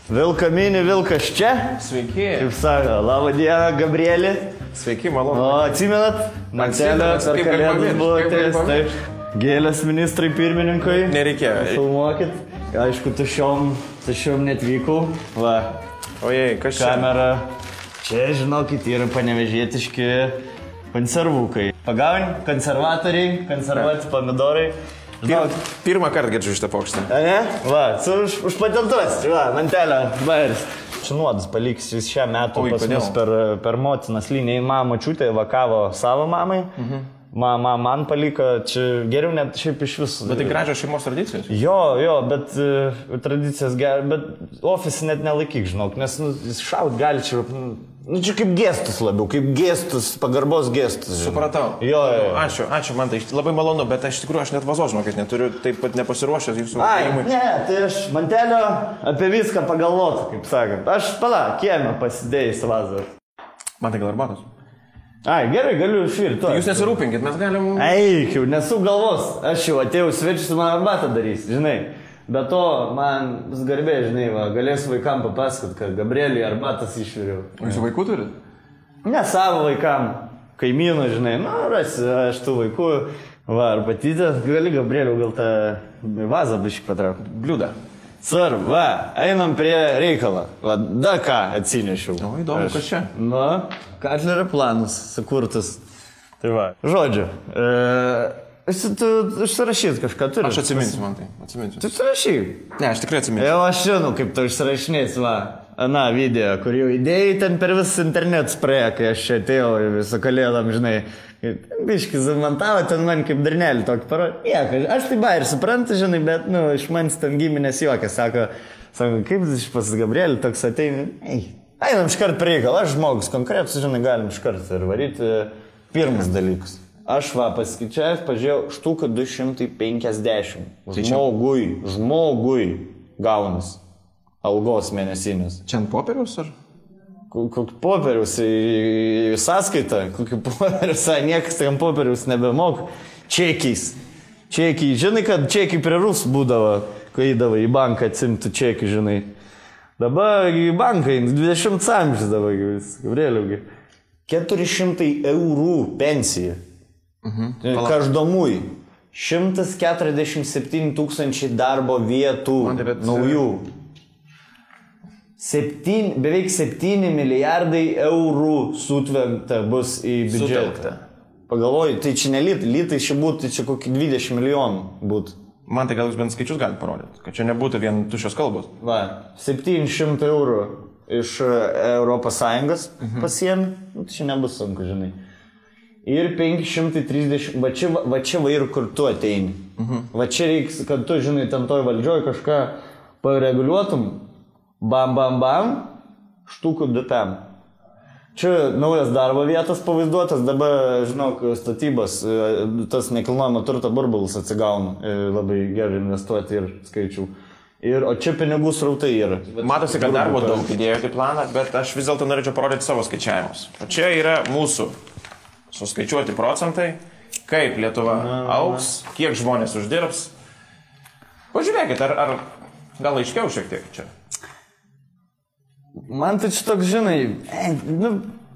Vilka mini, vilkas čia. Sveiki. Kaip sako, labą dieną, Gabrielė. Sveiki, malonu. O, atsimenat? Mantelio per kalėdas buvo taip. Gėlės ministrai pirmininkai. Nereikėjo. Filmuokit. Aišku, tušiom netvykau. Va. Ojei, kas čia? Kamera. Čia, žinokit, yra panevežėtiški konservukai. Pagauni, konservatoriai, konservuoti pomidorai. Pirmą kartą girdžiu šitą pokštą. Ne? Va, užpatentuos, va, mantelio, bairis. Čia nuodus paliksiu, jis šią metų pas mus per motinas liniją. Mama močiutė vakavo savo mamai. Mama man paliko, čia geriau net šiaip iš visų. Bet tai gražios šeimos tradicijos? Jo, bet tradicijas gerai, bet ofise net nelaikyk, žinok, nes šaut gali čia, čia kaip gestus labiau, kaip gestus, pagarbos gestus. Supratau. Jo. Ačiū, man tai labai malonu, bet aš tikrųjų aš net vazos, žinokit, neturiu taip pat nepasiruošęs jūsų paimui. Ne, tai aš mantelio apie viską pagalvotų, kaip sakant. Aš kiemę pasidėjęs vazą. Man tai gal arbatos? Gerai, galiu švirti. Jūs nesirūpinkit, mes galim... Eik, jau nesu galvos. Aš jau atėjau svečius, man arbatą darys, žinai. Be to, man garbė, žinai, galėsiu vaikam papasakot, kad Gabrielį arbatas išviriau. O jūsų vaikų turit? Ne savo vaikam, kaimynų, žinai. Rasi, aš tų vaikų. Va, arbatytė, gali Gabrielių gal tą vazą biškį patraukti. Bliudą. Svarbu, va, einam prie reikalo. Va, da ką atsinešiau. O, įdomu, kas čia? Katlerio planas sukurtas. Tai va, žodžiu. Tu užsirašyt kažką turi? Aš atsiminsiu, man tai. Atsiminsiu. Tu užsirašyk. Ne, aš tikrai atsiminsiu. Jau aš žinau, kaip tu užsirašinės, va. Video, kur jau idėjai ten per visą internetus praėjo, kai aš čia atėjau visą kalėdam, žinai. Biškį zamantavo, ten man kaip darnelį tokį parodė. Aš tai bairį suprantu, žinai, bet, iš manęs ten giminės juokia. Sako, kaip pas Gabrielį toks ateina. Einam iškart prie reikalą, aš žmogus konkretus, žinai, galim iškart ir varyti pirmus dalykus. Aš paskaičiavęs, pažiūrėjau, štuką 250. Žmogui gaunas algos mėnesinės. Čia ant popieriaus ar? Kokį popieriaus į sąskaitą, kokį popieriaus, niekas tai ant popieriaus nebemok. Čekiais. Žinai, kad čekiai prie rusų būdavo, kai įdavo į banką atsimtų čekį, žinai. Dabar į banką, 20 amžius dabar, Gabrieliaugi. 400 eurų pensija. Každomui. 147 tūkstančiai darbo vietų naujų. Beveik 7 milijardai eurų sutventa bus į biudžetą. Pagalvoju, tai čia ne litai čia būtų, čia kokį 20 milijonų būtų. Man tai gal jūs bent skaičius galite parodyti, kad čia nebūtų vien tušios kalbos. 700 eurų iš Europos Sąjungos pasiemi, čia nebus sunku, žinai. Ir 530, va čia ir kur tu ateini. Va čia reiks, kad tu, žinai, ten toj valdžioj kažką pareguliuotum. Bam, štukų 2 pem. Čia naujas darbo vietas pavaizduotas, dabar, žinok, statybos, tas nekilnojamo turto burbulas atsigauna, labai gerai investuoti ir skaičių. O čia pinigų srautai yra. Matosi, kad darbo daug įdėjote į planą, bet aš vis dėlto norėčiau parodyti savo skaičiavimus. O čia yra mūsų suskaičiuoti procentai, kaip Lietuva augs, kiek žmonės uždirbs. Pažiūrėkit, ar gal aiškiau šiek tiek čia. Man tai čia toks, žinai,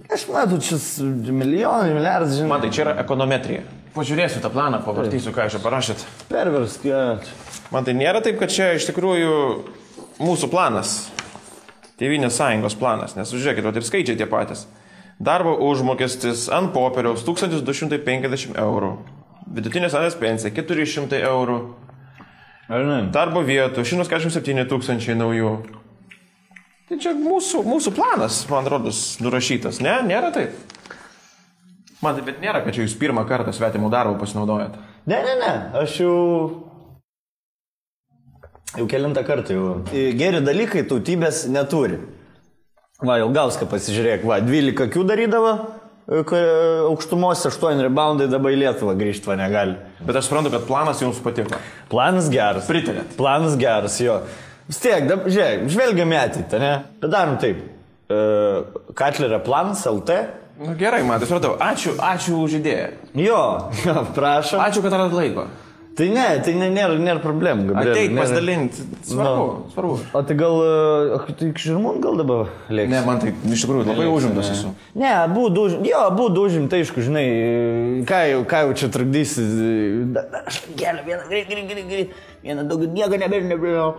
aš matau, čia milijonai, milijardai, žinai. Man tai čia yra ekonometrija. Pažiūrėsiu tą planą, pavartysiu, ką čia parašėt. Perversk, Man tai nėra taip, kad čia iš tikrųjų mūsų planas, Tėvynės sąjungos planas, nes žiūrėkit, ir skaičiai tie patys. Darbo užmokestis ant popieriaus 1250 eurų. Vidutinės senatvės pensija 400 eurų. Darbo vietų 147 tūkstančiai naujų. Tai čia mūsų planas, man rodos, nurašytas. Ne, nėra taip. Man taip, bet nėra, kad čia jūs pirmą kartą svetimų darbų pasinaudojat. Ne, aš jau kelintą kartą jau. Geri dalykai tautybės neturi. Ilgauską pasižiūrėk, 12 akių darydavo, aukštumose 8 reboundai, dabar į Lietuvą grįžti negali. Bet aš suprantu, kad planas jums patiko. Planas geras. Pritarėt. Planas geras, jo. Vis tiek, žiūrėk, žvelgiam į ateitį, ne? Bet darom taip. Katlerio planas, LT. Gerai, man, tai supratau. Ačiū už idėją. Jo, prašom. Ačiū, kad radat laiko. Tai nėra problemų. Ateik pasidalinti. Svarbu. O tai gal, tai Žirmūn gal dabar lėks? Ne, man tai iš tikrųjų labai užimtas esu. Ne, būtų užimta, aišku, žinai, ką jau čia trukdysi. Aš gėlę, vieną greit, vieną daug, nieko nebėrėjau.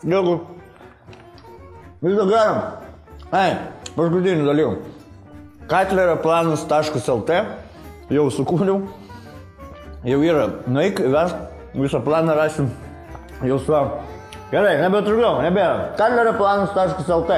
Dėkui. Vis dar galim. Paskutinį dalykų. Katlerio-planas.lt jau sukūriau. Jau yra. Nueik, įvesk, visą planą rasim. Jau su. Gerai, nebetrukdau, nebėra. Katlerio-planas.lt